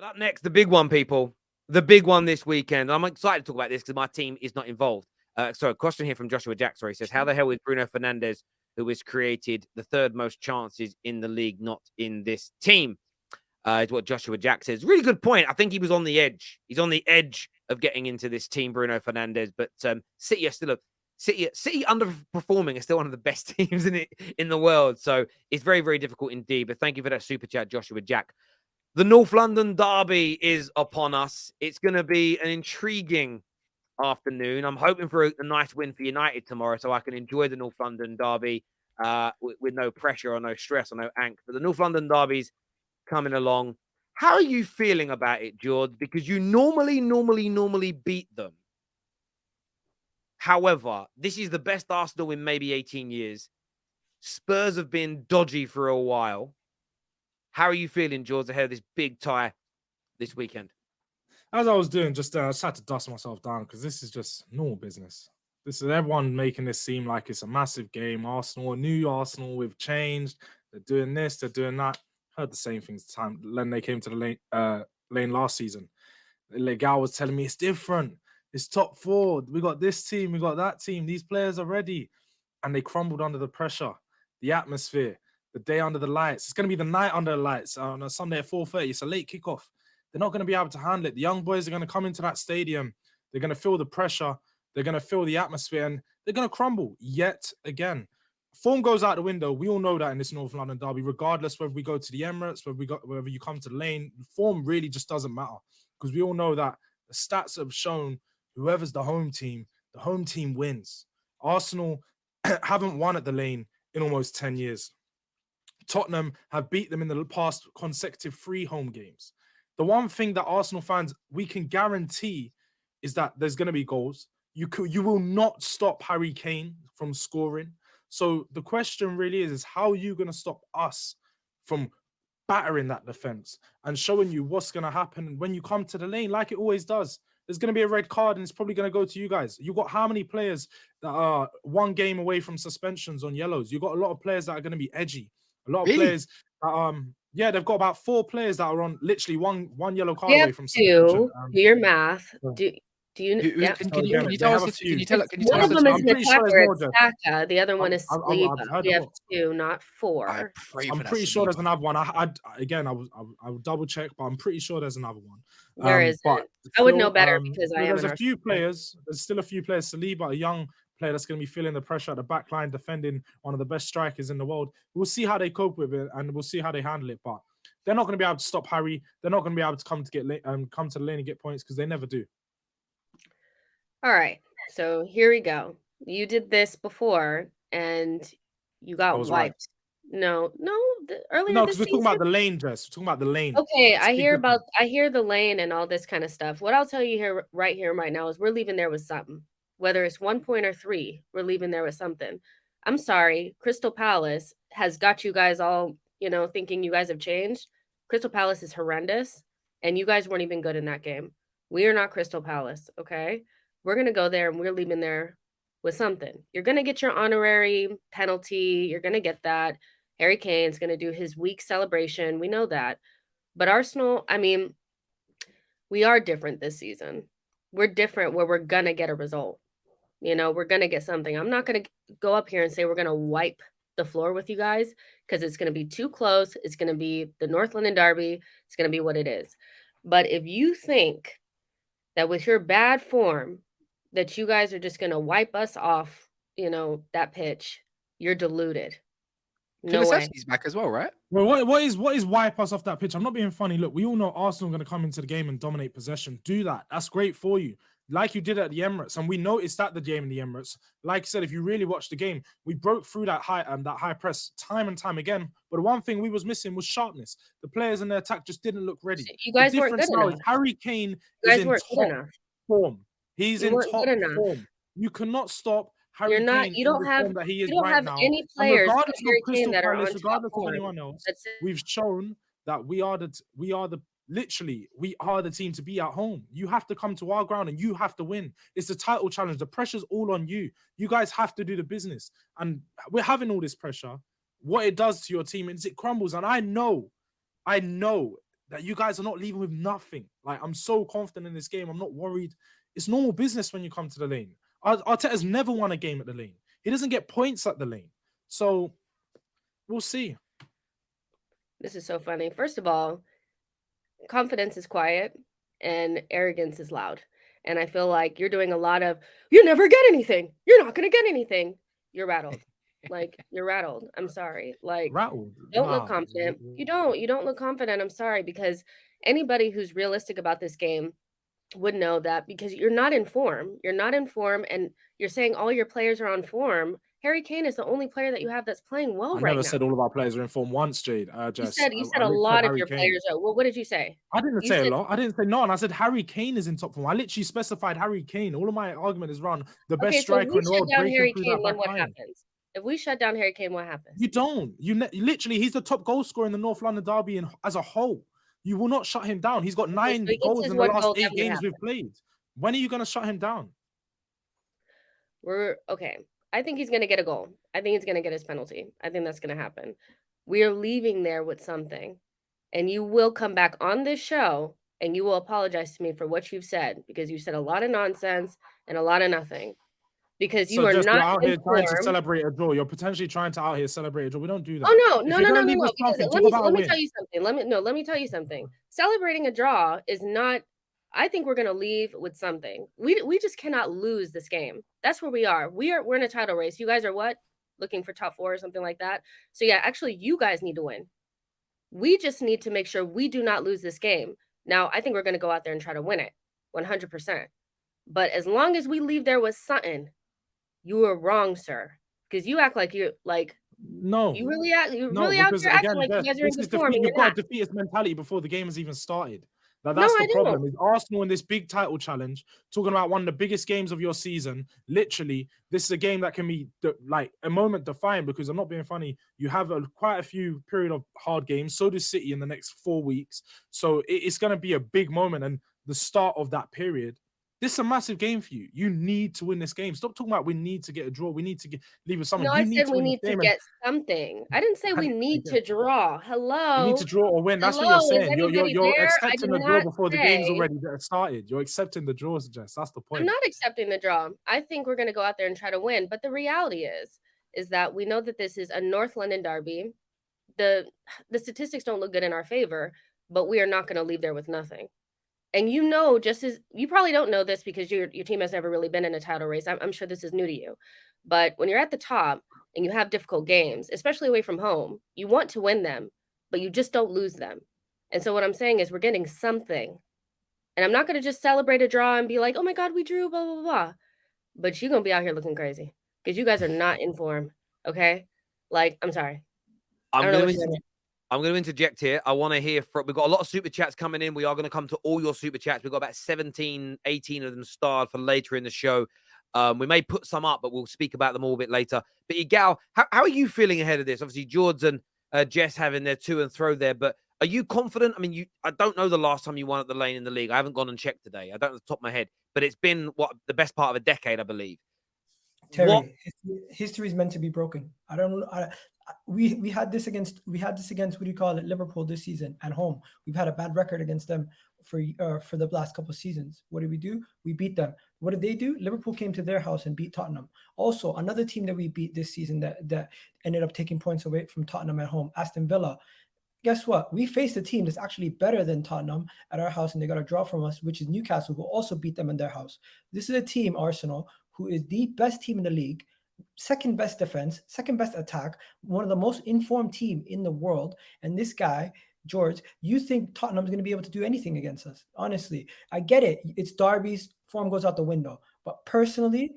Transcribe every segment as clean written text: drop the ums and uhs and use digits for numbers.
But up next, the big one, people. The big one this weekend. I'm excited to talk about this because my team is not involved. A question here from Joshua Jack. Sorry, he says, how the hell is Bruno Fernandes, who has created the third most chances in the league, not in this team? Is what Joshua Jack says. Really good point. I think he was on the edge. He's on the edge of getting into this team, Bruno Fernandes. But City are still City underperforming are still one of the best teams in the world. So it's very, very difficult indeed. But thank you for that super chat, Joshua Jack. The North London derby is upon us. It's going to be an intriguing afternoon. I'm hoping for a nice win for United tomorrow so I can enjoy the North London derby with no pressure or no stress or no angst. But the North London derby's coming along. How are you feeling about it, George? Because you normally beat them. However, this is the best Arsenal in maybe 18 years. Spurs have been dodgy for a while. How are you feeling, George, ahead of this big tie this weekend? As I was doing just I just had to dust myself down because this is just normal business. This is everyone making this seem like it's a massive game. Arsenal, a new Arsenal, we've changed. They're doing this, they're doing that. Heard the same things the time when they came to the lane last season. Legal was telling me it's different. It's top four. We got this team, we got that team. These players are ready. And they crumbled under the pressure, the atmosphere, the day under the lights. It's going to be the night under the lights on a Sunday at 4:30. It's a late kickoff. They're not going to be able to handle it. The young boys are going to come into that stadium. They're going to feel the pressure. They're going to feel the atmosphere, and they're going to crumble yet again. Form goes out the window. We all know that in this North London derby, regardless whether we go to the Emirates, whether you come to the lane, form really just doesn't matter because we all know that the stats have shown whoever's the home team wins. Arsenal haven't won at the lane in almost 10 years. Tottenham have beat them in the past consecutive 3 home games. The one thing that Arsenal fans, we can guarantee is that there's going to be goals. You will not stop Harry Kane from scoring. So the question really is how are you going to stop us from battering that defense and showing you what's going to happen when you come to the lane like it always does? There's going to be a red card and it's probably going to go to you guys. You've got how many players that are 1 game away from suspensions on yellows? You've got a lot of players that are going to be edgy. A lot of players that, they've got about 4 players that are on literally one yellow card away from suspension. Do your math. Do you? Can you tell us? One of them is an attacker. It's Saka. The other one is Saliba. We have 2, not 4. I'm pretty sure there's another one. I will double check, but I'm pretty sure there's another one. Where is it? I would know better because I am. There's a few players. There's still a few players. Saliba, a young player that's going to be feeling the pressure at the back line, defending one of the best strikers in the world. We'll see how they cope with it, and we'll see how they handle it. But they're not going to be able to stop Harry. They're not going to be able to come to the lane and get points because they never do. All right, so here we go. You did this before, and you got wiped. Right. No, earlier. No, because we're talking about the lane, Jess. We're talking about the lane. Okay, I hear the lane and all this kind of stuff. What I'll tell you here, right now, is we're leaving there with something. Whether it's 1 point or 3, we're leaving there with something. I'm sorry, Crystal Palace has got you guys all, thinking you guys have changed. Crystal Palace is horrendous, and you guys weren't even good in that game. We are not Crystal Palace, okay? We're going to go there and we're leaving there with something. You're going to get your honorary penalty. You're going to get that. Harry Kane's going to do his week celebration. We know that. But Arsenal, we are different this season. We're different where we're going to get a result. We're going to get something. I'm not going to go up here and say we're going to wipe the floor with you guys because it's going to be too close. It's going to be the North London derby. It's going to be what it is. But if you think that with your bad form, that you guys are just going to wipe us off, that pitch, you're deluded. No way. He's back as well, right? Well, what is wipe us off that pitch? I'm not being funny. Look, we all know Arsenal are going to come into the game and dominate possession. Do that. That's great for you. Like you did at the Emirates, and we noticed that the game in the Emirates. Like I said, if you really watch the game, we broke through that high press time and time again. But the one thing we was missing was sharpness. The players in their attack just didn't look ready. You guys weren't good enough. Harry Kane is in top form. He's in top form. You cannot stop Harry Kane. You don't have any players regardless of Kane that are on regardless of anyone else. We've shown that we are the team to be at home. You have to come to our ground and you have to win. It's the title challenge. The pressure's all on you. You guys have to do the business. And we're having all this pressure. What it does to your team is it crumbles. And I know that you guys are not leaving with nothing. Like, I'm so confident in this game. I'm not worried. It's normal business when you come to the lane. Arteta's never won a game at the lane. He doesn't get points at the lane. So we'll see. This is so funny. First of all, confidence is quiet and arrogance is loud. And I feel like you're doing a lot of, you never get anything. You're not going to get anything. You're rattled. Like, you're rattled. I'm sorry. Like, Rattled. don't look Nah. confident. You don't look confident. I'm sorry, because anybody who's realistic about this game would know that, because you're not in form. You're not in form, and you're saying all your players are on form. Harry Kane is the only player that you have that's playing well I right never now. said all of our players are in form once, Jade. You Jess. said I a literally lot said of Harry your Kane. players are. Well, what did you say? I didn't You say said- a lot. I didn't say none. I said Harry Kane is in top form. I literally specified Harry Kane. All of my argument is around the best Okay, so striker we in the shut world down breaking Harry through Kane, that then back what line. happens? If we shut down Harry Kane, what happens? You don't. Literally, he's the top goal scorer in the North London derby as a whole. You will not shut him down. He's got Okay, 9 so he gets goals his in the one last goal, then 8 what games we've happens? played. When are you going to shut him down? We're okay. I think he's going to get a goal. I think he's going to get his penalty. I think that's going to happen. We are leaving there with something. And you will come back on this show and you will apologize to me for what you've said, because you said a lot of nonsense and a lot of nothing. Because you So are just not you're out here trying to informed. celebrate a draw. You're potentially trying to out here celebrate a draw. We don't do that. Oh, If you're gonna leave with because something, let talk about a me win. tell you something. Let me tell you something. Celebrating a draw is not. I think we're gonna leave with something. We just cannot lose this game. That's where we are. We're in a title race. You guys are what? Looking for top 4 or something like that. So yeah, actually, you guys need to win. We just need to make sure we do not lose this game. Now, I think we're gonna go out there and try to win it, 100%. But as long as we leave there with something, you are wrong, sir. Because you act like you're like. No. You really out No, here because acting again, like you guys are in this is good form, and you've you're got not. a defeatist mentality before the game has even started. Now, No, that's I the problem. don't. Is Arsenal in this big title challenge, talking about one of the biggest games of your season. Literally, this is a game that can be like a moment defining, because I'm not being funny. You have quite a few period of hard games. So does City in the next 4 weeks. So it's going to be a big moment, and the start of that period. This is a massive game for you. You need to win this game. Stop talking about we need to get a draw. We need to leave with someone. No, You I need said to we win this need to game. get something. I didn't say we need to draw. Hello. You need to draw or win. That's what Hello, you're is saying. anybody You're there? I accepting did the draw not before the game's say. already started. You're accepting the draws, Jess. That's the point. I'm not accepting the draw. I think we're going to go out there and try to win. But the reality is that we know that this is a North London derby. The statistics don't look good in our favor, but we are not going to leave there with nothing. And you know, just as you probably don't know this because your team has never really been in a title race. I'm sure this is new to you. But when you're at the top and you have difficult games, especially away from home, you want to win them, but you just don't lose them. And so what I'm saying is we're getting something. And I'm not going to just celebrate a draw and be like, oh my God, we drew, blah, blah, blah. But you're going to be out here looking crazy because you guys are not in form. Okay? Like, I'm sorry. I'm going to interject here. I want to hear from, we've got a lot of super chats coming in. We are going to come to all your super chats. We've got about 17, 18 of them starred for later in the show. We may put some up, but we'll speak about them all a bit later. But Igal, how are you feeling ahead of this? Obviously, George and Jess having their to and throw there, but are you confident? I mean, I don't know the last time you won at the lane in the league. I haven't gone and checked today. I don't know the top of my head, but it's been the best part of a decade, I believe. Terry, history is meant to be broken. I don't know. We had this against what do you call it, Liverpool this season at home. We've had a bad record against them for the last couple of seasons. What did we do? We beat them. What did they do? Liverpool came to their house and beat Tottenham. Also, another team that we beat this season that ended up taking points away from Tottenham at home, Aston Villa. Guess what? We faced a team that's actually better than Tottenham at our house, and they got a draw from us, which is Newcastle, who also beat them in their house. This is a team, Arsenal, who is the best team in the league, second best defense, second best attack, one of the most informed team in the world. And this guy, George, you think Tottenham's going to be able to do anything against us? Honestly, I get it. It's derbies, form goes out the window. But personally,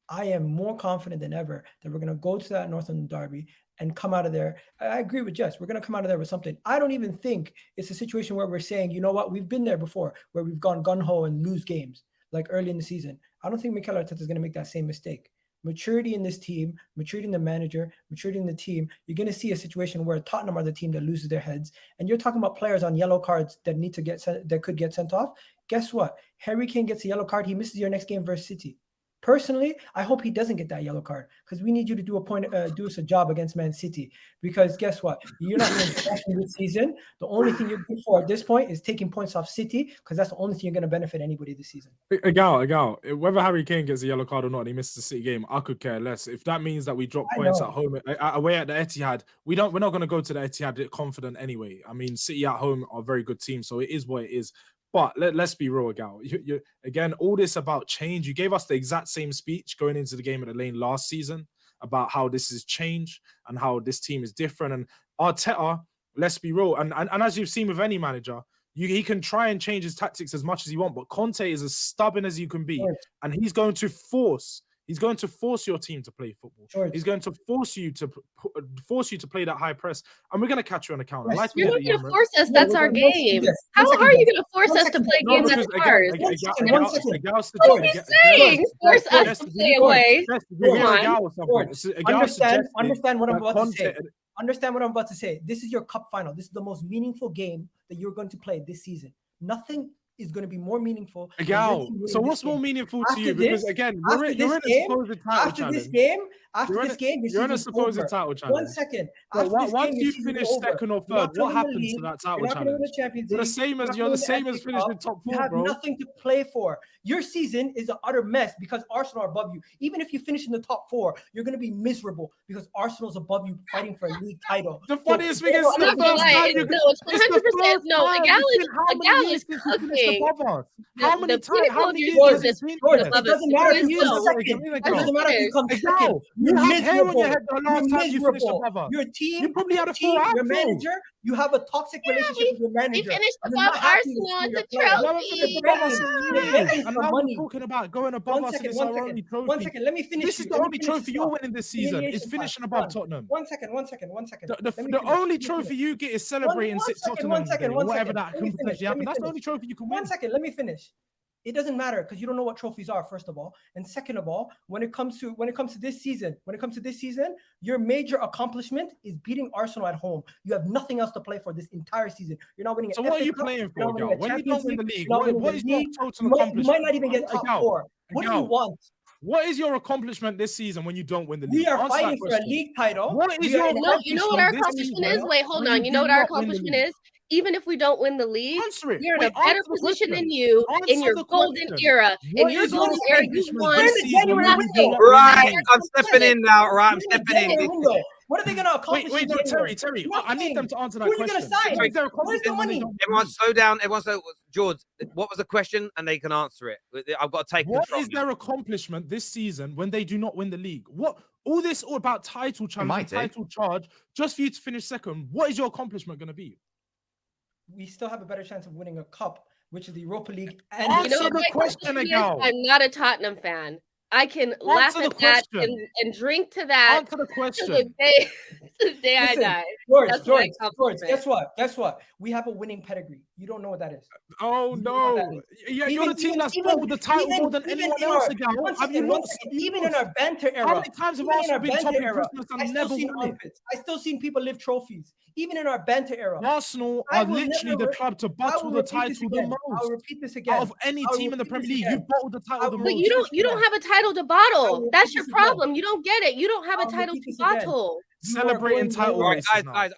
I am more confident than ever that we're going to go to that North London derby and come out of there. I agree with Jess. We're going to come out of there with something. I don't even think it's a situation where we're saying, you know what, we've been there before, where we've gone gun-ho and lose games like early in the season. I don't think Mikel Arteta is going to make that same mistake. Maturity in this team, maturity in the manager, maturity in the team. You're going to see a situation where Tottenham are the team that loses their heads. And you're talking about players on yellow cards that need to that could get sent off. Guess what? Harry Kane gets a yellow card. He misses your next game versus City. Personally, I hope he doesn't get that yellow card because we need you to do us a job against Man City. Because guess what? You're not going to this season. The only thing you're good for at this point is taking points off City because that's the only thing you're going to benefit anybody this season. Agal, whether Harry Kane gets a yellow card or not, and he misses the City game, I could care less. If that means that we drop points at home, away at the Etihad, we're not going to go to the Etihad confident anyway. I mean, City at home are a very good team, so it is what it is. But let's be real, Gal. Again, all this about change. You gave us the exact same speech going into the game at the Lane last season about how this is change and how this team is different. And Arteta, let's be real. And as you've seen with any manager, he can try and change his tactics as much as he wants. But Conte is as stubborn as you can be. Sure. And he's going to force your team to play football. Sure. He's going to force you to play that high press, and we're going to catch you on the counter. Yes. You're not going to force us. That's our game. How are you going to force us to play a game that's ours? What are you saying? Force us to play away. Understand what I'm about to say. Understand what I'm about to say. This is your cup final. This is the most meaningful game that you're going to play this season. Nothing is going to be more meaningful. So what's more meaningful to you? Because again, you're in a supposed title challenge. After this game, you're in a supposed title challenge. 1 second. Once you finish second or third, what happens to that title challenge? You're the same as finishing top 4, bro. You have nothing to play for. Your season is an utter mess because Arsenal are above you. Even if you finish in the top 4, you're going to be miserable because Arsenal's above you fighting for a league title. The funniest thing is the first time you Agal is cooking. How many years has this been? It doesn't matter if you come second. It doesn't matter if you come second. You have hair on your head the last time you finished above us. Your team, you probably had a full your manager, you have a toxic relationship with your manager. We finished above Arsenal at the trophy. And now we're talking about going above us and it's our only trophy. 1 second, let me finish. This is the only trophy you're winning this season. Is finishing above Tottenham. 1 second. The only trophy you get is celebrating Tottenham. Whatever that can potentially happen. That's the only trophy you can win. 1 second, let me finish. It doesn't matter because you don't know what trophies are, first of all. And second of all, when it comes to this season, your major accomplishment is beating Arsenal at home. You have nothing else to play for this entire season. You're not winning. So what are you playing for, Gal? When you don't win the league, what is your total accomplishment? You might not even get top 4. What do you want? What is your accomplishment this season when you don't win the league? We are fighting for a league title. What is your accomplishment? You know what our accomplishment is? Wait, hold on. You know what our accomplishment is? Even if we don't win the league, we're in a better position than you in your golden era. In your golden era, you won. Right, I'm stepping in now. Right, I'm stepping in. What are they going to accomplish? Wait, no, Terry. I need them to answer that question. Who are you going to sign? Where's the money? Everyone slow down. George, what was the question? And they can answer it. I've got to take What is their accomplishment this season when they do not win the league? What all this all about title challenge, title charge, just for you to finish second? What is your accomplishment going to be? We still have a better chance of winning a cup, which is the Europa League. And answer the question, Agal. I'm not a Tottenham fan. I can laugh at that and drink to that. Answer the question. The day I die. George, guess what? We have a winning pedigree. You don't know what that is. Oh, no. You're the team that's fought with the title more than anyone else, Agal. Even in our banter era. How many times have Arsenal been top of Christmas and never won it? I still seen people lift trophies. Even in our banter era. Arsenal are literally the club to bottle the title the most. I'll repeat this again. Out of any team in the Premier League, you've bottled the title the most. But you don't have a title to bottle. That's your problem. You don't get it. You don't have a title to bottle. Celebrating title races, guys.